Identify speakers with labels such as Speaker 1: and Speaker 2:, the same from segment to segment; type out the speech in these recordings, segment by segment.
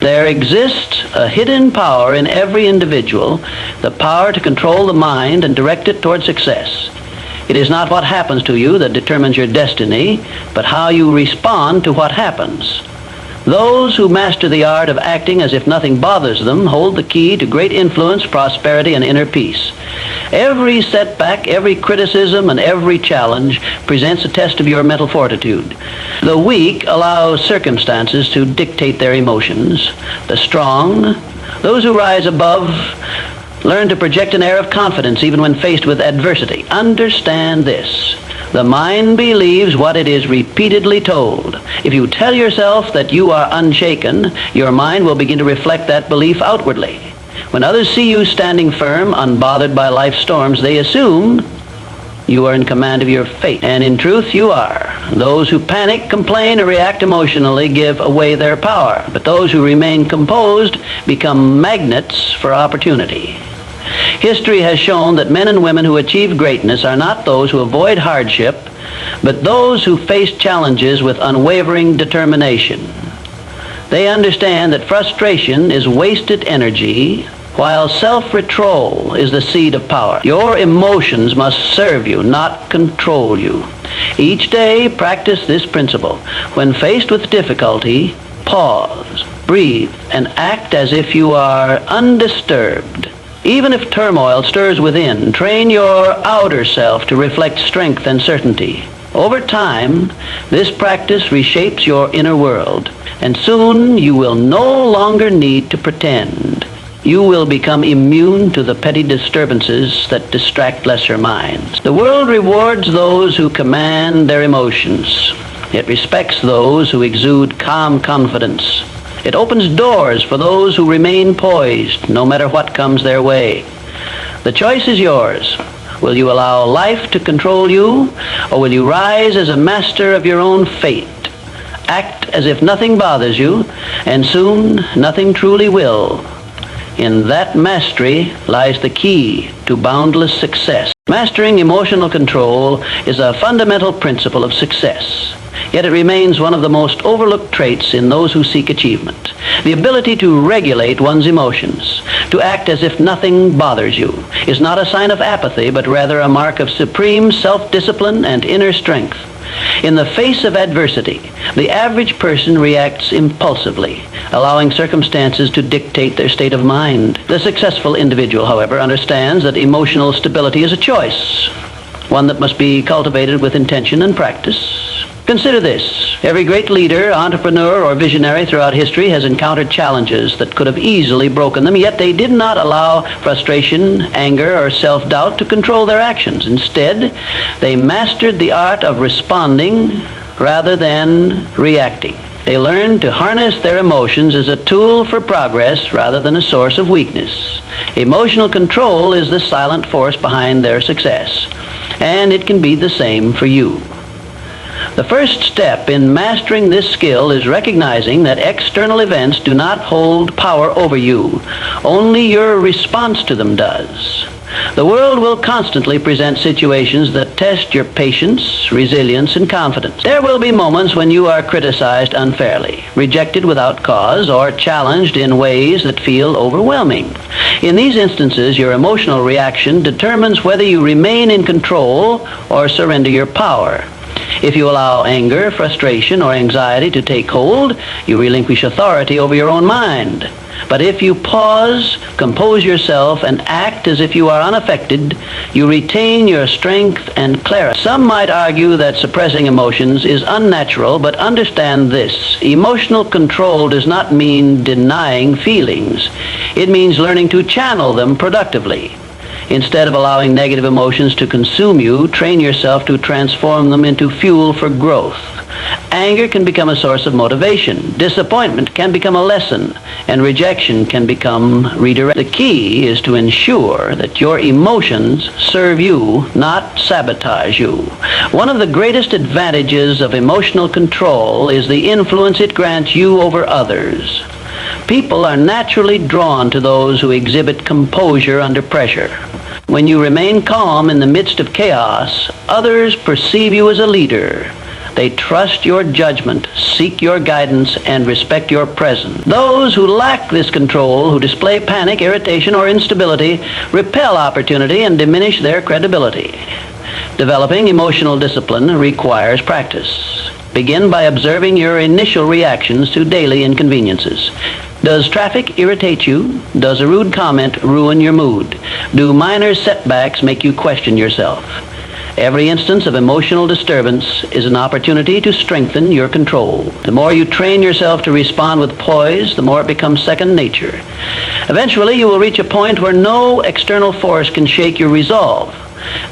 Speaker 1: There exists a hidden power in every individual, the power to control the mind and direct it toward success. It is not what happens to you that determines your destiny, but how you respond to what happens. Those who master the art of acting as if nothing bothers them hold the key to great influence, prosperity, and inner peace. Every setback, every criticism, and every challenge presents a test of your mental fortitude. The weak allow circumstances to dictate their emotions. The strong, those who rise above, learn to project an air of confidence even when faced with adversity. Understand this. The mind believes what it is repeatedly told. If you tell yourself that you are unshaken, your mind will begin to reflect that belief outwardly. When others see you standing firm, unbothered by life's storms, they assume you are in command of your fate. And in truth, you are. Those who panic, complain, or react emotionally give away their power. But those who remain composed become magnets for opportunity. History has shown that men and women who achieve greatness are not those who avoid hardship, but those who face challenges with unwavering determination. They understand that frustration is wasted energy, while self-control is the seed of power. Your emotions must serve you, not control you. Each day, practice this principle. When faced with difficulty, pause, breathe, and act as if you are undisturbed. Even if turmoil stirs within, train your outer self to reflect strength and certainty. Over time, this practice reshapes your inner world, and soon you will no longer need to pretend. You will become immune to the petty disturbances that distract lesser minds. The world rewards those who command their emotions. It respects those who exude calm confidence. It opens doors for those who remain poised, no matter what comes their way. The choice is yours. Will you allow life to control you, or will you rise as a master of your own fate? Act as if nothing bothers you, and soon nothing truly will. In that mastery lies the key to boundless success. Mastering emotional control is a fundamental principle of success. Yet it remains one of the most overlooked traits in those who seek achievement. The ability to regulate one's emotions, to act as if nothing bothers you, is not a sign of apathy, but rather a mark of supreme self-discipline and inner strength. In the face of adversity, the average person reacts impulsively, allowing circumstances to dictate their state of mind. The successful individual, however, understands that emotional stability is a choice, one that must be cultivated with intention and practice. Consider this. Every great leader, entrepreneur, or visionary throughout history has encountered challenges that could have easily broken them, yet they did not allow frustration, anger, or self-doubt to control their actions. Instead, they mastered the art of responding rather than reacting. They learned to harness their emotions as a tool for progress rather than a source of weakness. Emotional control is the silent force behind their success, and it can be the same for you. The first step in mastering this skill is recognizing that external events do not hold power over you. Only your response to them does. The world will constantly present situations that test your patience, resilience, and confidence. There will be moments when you are criticized unfairly, rejected without cause, or challenged in ways that feel overwhelming. In these instances, your emotional reaction determines whether you remain in control or surrender your power. If you allow anger, frustration, or anxiety to take hold, you relinquish authority over your own mind. But if you pause, compose yourself, and act as if you are unaffected, you retain your strength and clarity. Some might argue that suppressing emotions is unnatural, but understand this. Emotional control does not mean denying feelings. It means learning to channel them productively. Instead of allowing negative emotions to consume you, train yourself to transform them into fuel for growth. Anger can become a source of motivation. Disappointment can become a lesson, and rejection can become redirect. The key is to ensure that your emotions serve you, not sabotage you. One of the greatest advantages of emotional control is the influence it grants you over others. People are naturally drawn to those who exhibit composure under pressure. When you remain calm in the midst of chaos, others perceive you as a leader, They trust your judgment, seek your guidance, and respect your presence. Those who lack this control, who display panic, irritation, or instability, repel opportunity and diminish their credibility. Developing emotional discipline requires practice. Begin by observing your initial reactions to daily inconveniences. Does traffic irritate you? Does a rude comment ruin your mood? Do minor setbacks make you question yourself? Every instance of emotional disturbance is an opportunity to strengthen your control. The more you train yourself to respond with poise, the more it becomes second nature. Eventually, you will reach a point where no external force can shake your resolve.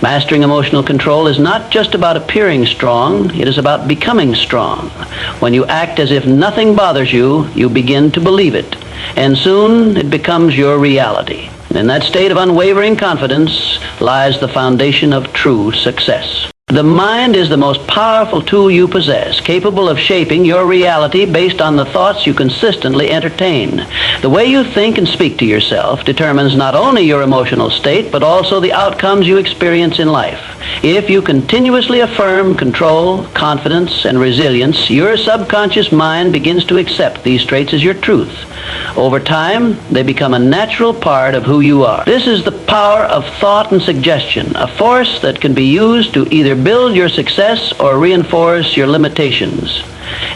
Speaker 1: Mastering emotional control is not just about appearing strong, it is about becoming strong. When you act as if nothing bothers you, you begin to believe it, and soon it becomes your reality. In that state of unwavering confidence lies the foundation of true success. The mind is the most powerful tool you possess, capable of shaping your reality based on the thoughts you consistently entertain. The way you think and speak to yourself determines not only your emotional state, but also the outcomes you experience in life. If you continuously affirm control, confidence, and resilience, your subconscious mind begins to accept these traits as your truth. Over time, they become a natural part of who you are. This is the power of thought and suggestion, a force that can be used to either build your success or reinforce your limitations.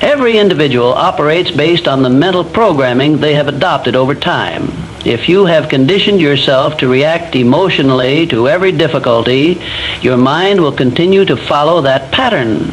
Speaker 1: Every individual operates based on the mental programming they have adopted over time. If you have conditioned yourself to react emotionally to every difficulty, your mind will continue to follow that pattern.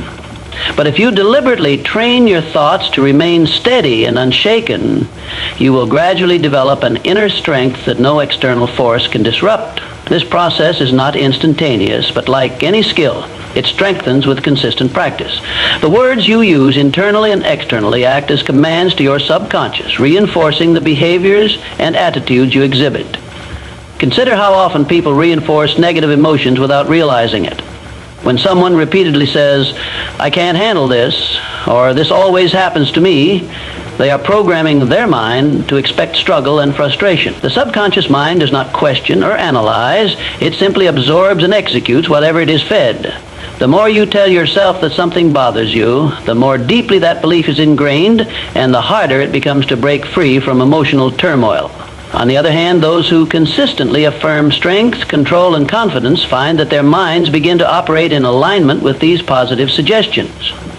Speaker 1: But if you deliberately train your thoughts to remain steady and unshaken, you will gradually develop an inner strength that no external force can disrupt. This process is not instantaneous, but like any skill, it strengthens with consistent practice. The words you use internally and externally act as commands to your subconscious, reinforcing the behaviors and attitudes you exhibit. Consider how often people reinforce negative emotions without realizing it. When someone repeatedly says, "I can't handle this," or "this always happens to me," they are programming their mind to expect struggle and frustration. The subconscious mind does not question or analyze. It simply absorbs and executes whatever it is fed. The more you tell yourself that something bothers you, the more deeply that belief is ingrained, and the harder it becomes to break free from emotional turmoil. On the other hand, those who consistently affirm strength, control, and confidence find that their minds begin to operate in alignment with these positive suggestions.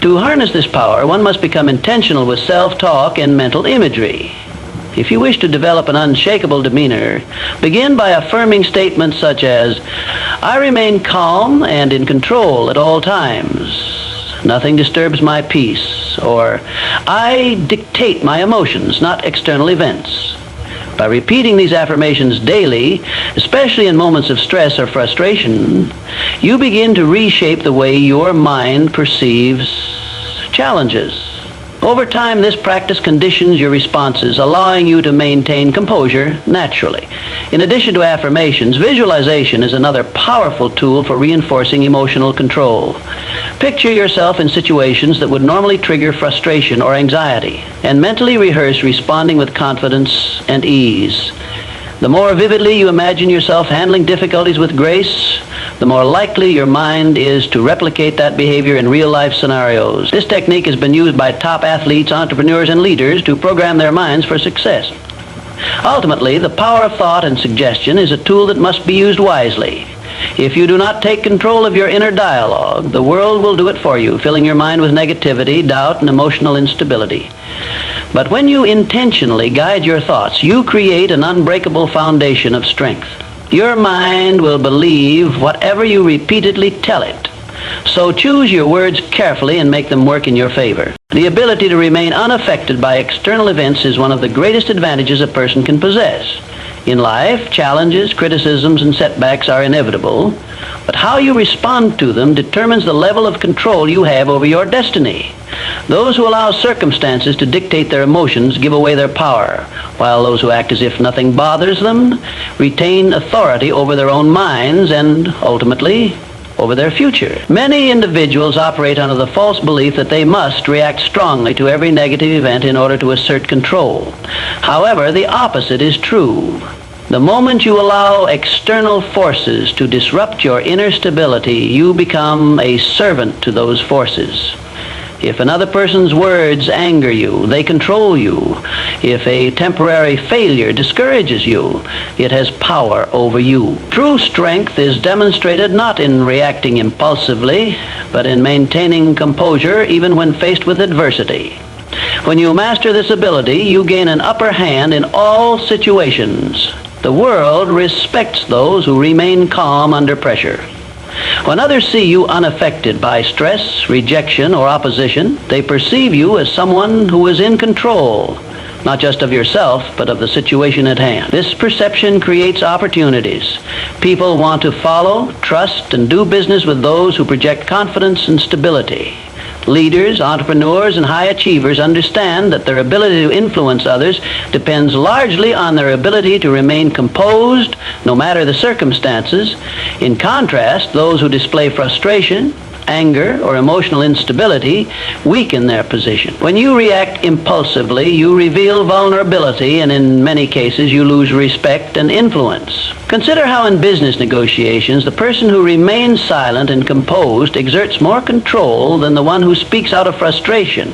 Speaker 1: To harness this power, one must become intentional with self-talk and mental imagery. If you wish to develop an unshakable demeanor, begin by affirming statements such as, "I remain calm and in control at all times. Nothing disturbs my peace," or "I dictate my emotions, not external events." By repeating these affirmations daily, especially in moments of stress or frustration, you begin to reshape the way your mind perceives challenges. Over time, this practice conditions your responses, allowing you to maintain composure naturally. In addition to affirmations, visualization is another powerful tool for reinforcing emotional control. Picture yourself in situations that would normally trigger frustration or anxiety, and mentally rehearse responding with confidence and ease. The more vividly you imagine yourself handling difficulties with grace, the more likely your mind is to replicate that behavior in real-life scenarios. This technique has been used by top athletes, entrepreneurs, and leaders to program their minds for success. Ultimately, the power of thought and suggestion is a tool that must be used wisely. If you do not take control of your inner dialogue, the world will do it for you, filling your mind with negativity, doubt, and emotional instability. But when you intentionally guide your thoughts, you create an unbreakable foundation of strength. Your mind will believe whatever you repeatedly tell it. So choose your words carefully and make them work in your favor. The ability to remain unaffected by external events is one of the greatest advantages a person can possess. In life, challenges, criticisms, and setbacks are inevitable, but how you respond to them determines the level of control you have over your destiny. Those who allow circumstances to dictate their emotions give away their power, while those who act as if nothing bothers them retain authority over their own minds and, ultimately, over their future. Many individuals operate under the false belief that they must react strongly to every negative event in order to assert control. However, the opposite is true. The moment you allow external forces to disrupt your inner stability, you become a servant to those forces. If another person's words anger you, they control you. If a temporary failure discourages you, it has power over you. True strength is demonstrated not in reacting impulsively, but in maintaining composure even when faced with adversity. When you master this ability, you gain an upper hand in all situations. The world respects those who remain calm under pressure. When others see you unaffected by stress, rejection, or opposition, they perceive you as someone who is in control, not just of yourself, but of the situation at hand. This perception creates opportunities. People want to follow, trust, and do business with those who project confidence and stability. Leaders, entrepreneurs, and high achievers understand that their ability to influence others depends largely on their ability to remain composed no matter the circumstances. In contrast, those who display frustration, anger, or emotional instability weaken their position. When you react impulsively, you reveal vulnerability, and in many cases you lose respect and influence. Consider how in business negotiations the person who remains silent and composed exerts more control than the one who speaks out of frustration.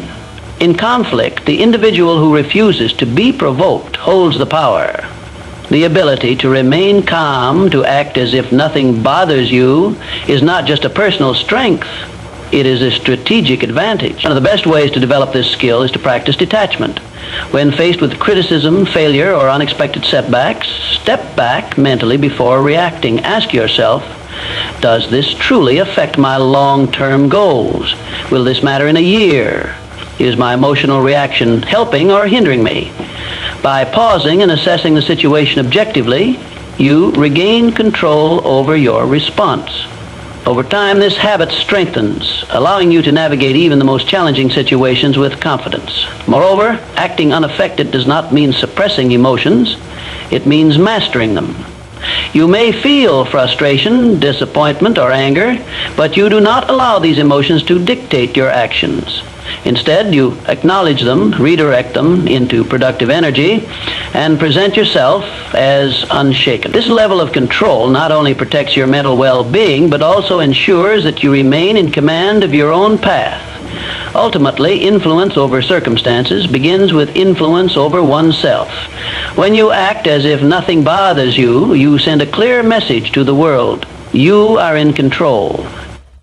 Speaker 1: In conflict, the individual who refuses to be provoked holds the power. The ability to remain calm, to act as if nothing bothers you, is not just a personal strength, it is a strategic advantage. One of the best ways to develop this skill is to practice detachment. When faced with criticism, failure, or unexpected setbacks, step back mentally before reacting. Ask yourself, does this truly affect my long-term goals? Will this matter in a year? Is my emotional reaction helping or hindering me? By pausing and assessing the situation objectively, you regain control over your response. Over time, this habit strengthens, allowing you to navigate even the most challenging situations with confidence. Moreover, acting unaffected does not mean suppressing emotions. It means mastering them. You may feel frustration, disappointment, or anger, but you do not allow these emotions to dictate your actions. Instead, you acknowledge them, redirect them into productive energy, and present yourself as unshakable. This level of control not only protects your mental well-being, but also ensures that you remain in command of your own path. Ultimately, influence over circumstances begins with influence over oneself. When you act as if nothing bothers you, you send a clear message to the world. You are in control.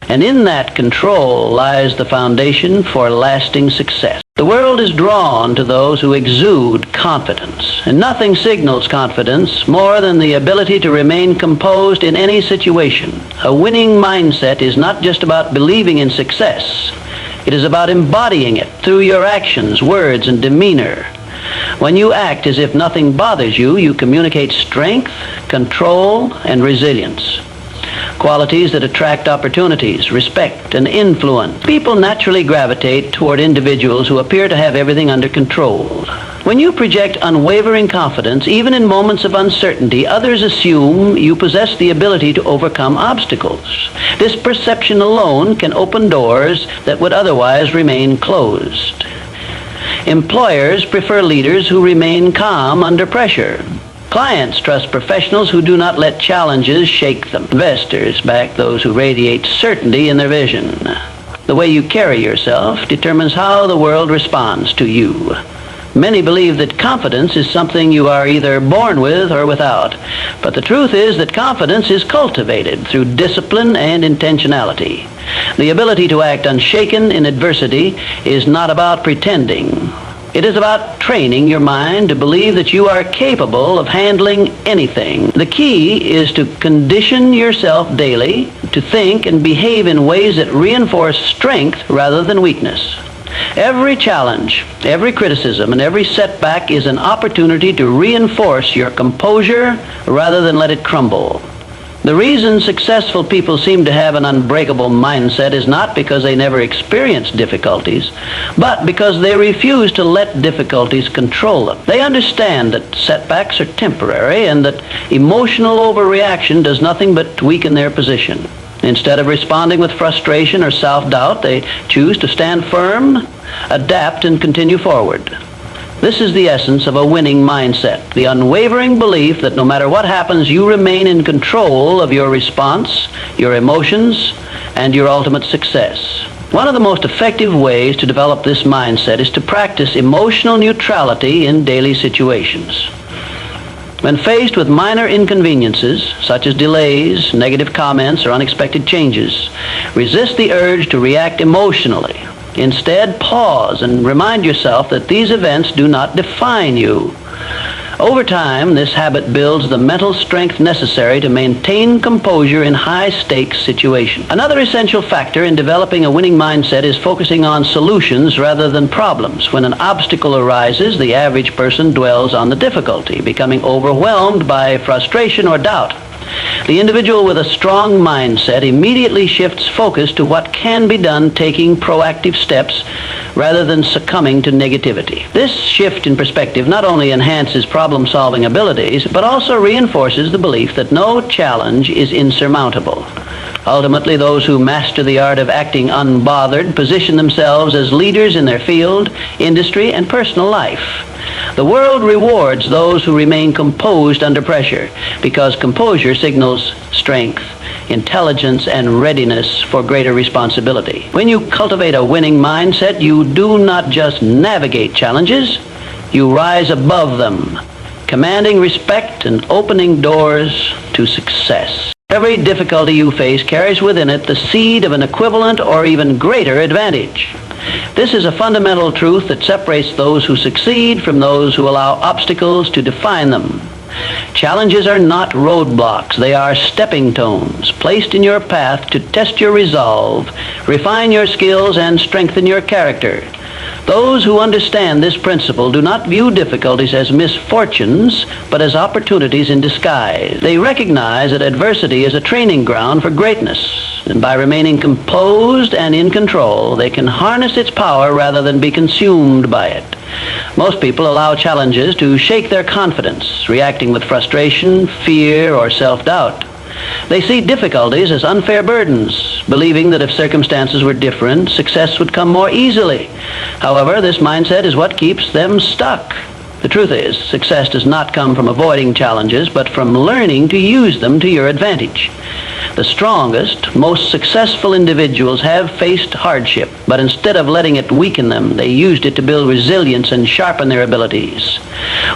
Speaker 1: And in that control lies the foundation for lasting success. The world is drawn to those who exude confidence, and nothing signals confidence more than the ability to remain composed in any situation. A winning mindset is not just about believing in success. It is about embodying it through your actions, words, and demeanor. When you act as if nothing bothers you, you communicate strength, control, and resilience. Qualities that attract opportunities, respect, and influence. People naturally gravitate toward individuals who appear to have everything under control. When you project unwavering confidence, even in moments of uncertainty, others assume you possess the ability to overcome obstacles. This perception alone can open doors that would otherwise remain closed. Employers prefer leaders who remain calm under pressure. Clients trust professionals who do not let challenges shake them. Investors back those who radiate certainty in their vision. The way you carry yourself determines how the world responds to you. Many believe that confidence is something you are either born with or without. But the truth is that confidence is cultivated through discipline and intentionality. The ability to act unshaken in adversity is not about pretending. It is about training your mind to believe that you are capable of handling anything. The key is to condition yourself daily to think and behave in ways that reinforce strength rather than weakness. Every challenge, every criticism, and every setback is an opportunity to reinforce your composure rather than let it crumble. The reason successful people seem to have an unbreakable mindset is not because they never experience difficulties, but because they refuse to let difficulties control them. They understand that setbacks are temporary and that emotional overreaction does nothing but weaken their position. Instead of responding with frustration or self-doubt, they choose to stand firm, adapt, and continue forward. This is the essence of a winning mindset, the unwavering belief that no matter what happens, you remain in control of your response, your emotions, and your ultimate success. One of the most effective ways to develop this mindset is to practice emotional neutrality in daily situations. When faced with minor inconveniences, such as delays, negative comments, or unexpected changes, resist the urge to react emotionally. Instead, pause and remind yourself that these events do not define you. Over time, this habit builds the mental strength necessary to maintain composure in high-stakes situations. Another essential factor in developing a winning mindset is focusing on solutions rather than problems. When an obstacle arises, the average person dwells on the difficulty, becoming overwhelmed by frustration or doubt. The individual with a strong mindset immediately shifts focus to what can be done, taking proactive steps rather than succumbing to negativity. This shift in perspective not only enhances problem-solving abilities, but also reinforces the belief that no challenge is insurmountable. Ultimately, those who master the art of acting unbothered position themselves as leaders in their field, industry, and personal life. The world rewards those who remain composed under pressure, because composure signals strength, intelligence, and readiness for greater responsibility. When you cultivate a winning mindset, you do not just navigate challenges, you rise above them, commanding respect and opening doors to success. Every difficulty you face carries within it the seed of an equivalent or even greater advantage. This is a fundamental truth that separates those who succeed from those who allow obstacles to define them. Challenges are not roadblocks. They are stepping stones placed in your path to test your resolve, refine your skills, and strengthen your character. Those who understand this principle do not view difficulties as misfortunes, but as opportunities in disguise. They recognize that adversity is a training ground for greatness, and by remaining composed and in control, they can harness its power rather than be consumed by it. Most people allow challenges to shake their confidence, reacting with frustration, fear, or self-doubt. They see difficulties as unfair burdens, believing that if circumstances were different, success would come more easily. However, this mindset is what keeps them stuck. The truth is, success does not come from avoiding challenges, but from learning to use them to your advantage. The strongest, most successful individuals have faced hardship, but instead of letting it weaken them, they used it to build resilience and sharpen their abilities.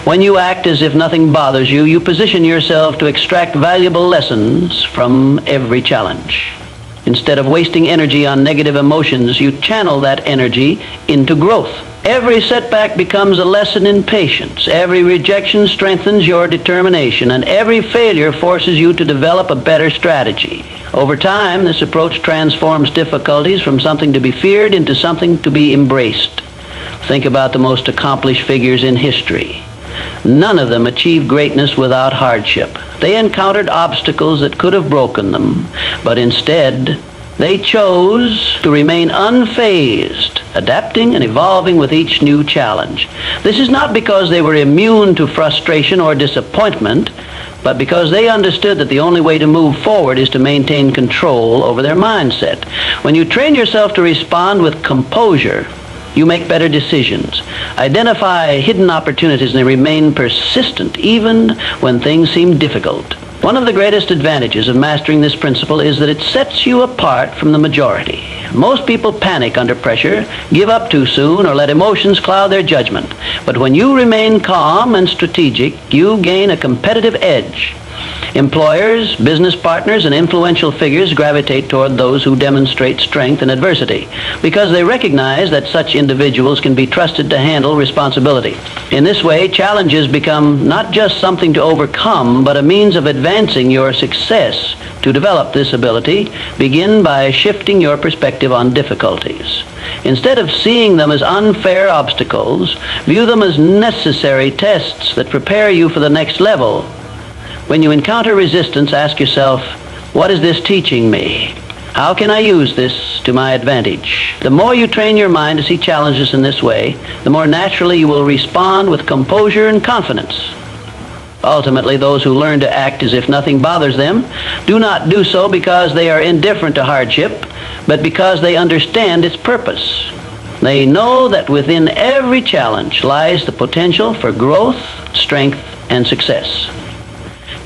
Speaker 1: When you act as if nothing bothers you, you position yourself to extract valuable lessons from every challenge. Instead of wasting energy on negative emotions, you channel that energy into growth. Every setback becomes a lesson in patience. Every rejection strengthens your determination, and every failure forces you to develop a better strategy. Over time, this approach transforms difficulties from something to be feared into something to be embraced. Think about the most accomplished figures in history. None of them achieved greatness without hardship. They encountered obstacles that could have broken them, but instead, they chose to remain unfazed, adapting and evolving with each new challenge. This is not because they were immune to frustration or disappointment, but because they understood that the only way to move forward is to maintain control over their mindset. When you train yourself to respond with composure, you make better decisions, identify hidden opportunities, and remain persistent even when things seem difficult. One of the greatest advantages of mastering this principle is that it sets you apart from the majority. Most people panic under pressure, give up too soon, or let emotions cloud their judgment. But when you remain calm and strategic, you gain a competitive edge. Employers, business partners, and influential figures gravitate toward those who demonstrate strength in adversity because they recognize that such individuals can be trusted to handle responsibility. In this way, challenges become not just something to overcome, but a means of advancing your success. To develop this ability, begin by shifting your perspective on difficulties. Instead of seeing them as unfair obstacles, view them as necessary tests that prepare you for the next level. When you encounter resistance, ask yourself, what is this teaching me? How can I use this to my advantage? The more you train your mind to see challenges in this way, the more naturally you will respond with composure and confidence. Ultimately, those who learn to act as if nothing bothers them do not do so because they are indifferent to hardship, but because they understand its purpose. They know that within every challenge lies the potential for growth, strength, and success.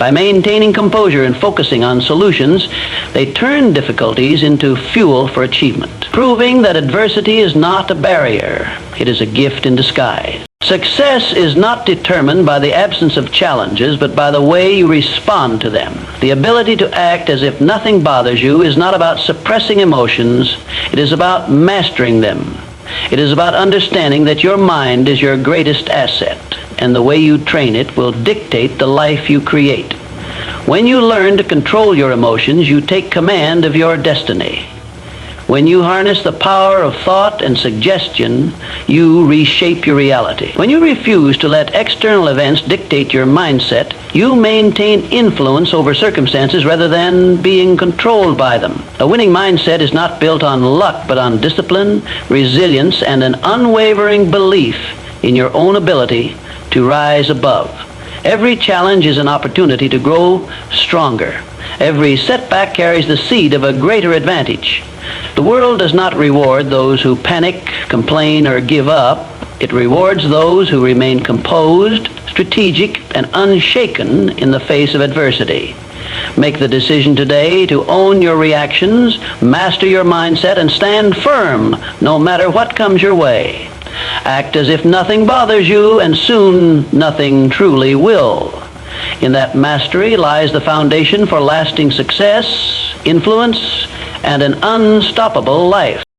Speaker 1: By maintaining composure and focusing on solutions, they turn difficulties into fuel for achievement, proving that adversity is not a barrier. It is a gift in disguise. Success is not determined by the absence of challenges, but by the way you respond to them. The ability to act as if nothing bothers you is not about suppressing emotions. It is about mastering them. It is about understanding that your mind is your greatest asset, and the way you train it will dictate the life you create. When you learn to control your emotions, you take command of your destiny. When you harness the power of thought and suggestion, you reshape your reality. When you refuse to let external events dictate your mindset, you maintain influence over circumstances rather than being controlled by them. A winning mindset is not built on luck, but on discipline, resilience, and an unwavering belief in your own ability to rise above. Every challenge is an opportunity to grow stronger. Every setback carries the seed of a greater advantage. The world does not reward those who panic, complain, or give up. It rewards those who remain composed, strategic, and unshaken in the face of adversity. Make the decision today to own your reactions, master your mindset, and stand firm no matter what comes your way. Act as if nothing bothers you, and soon nothing truly will. In that mastery lies the foundation for lasting success, influence, and an unstoppable life.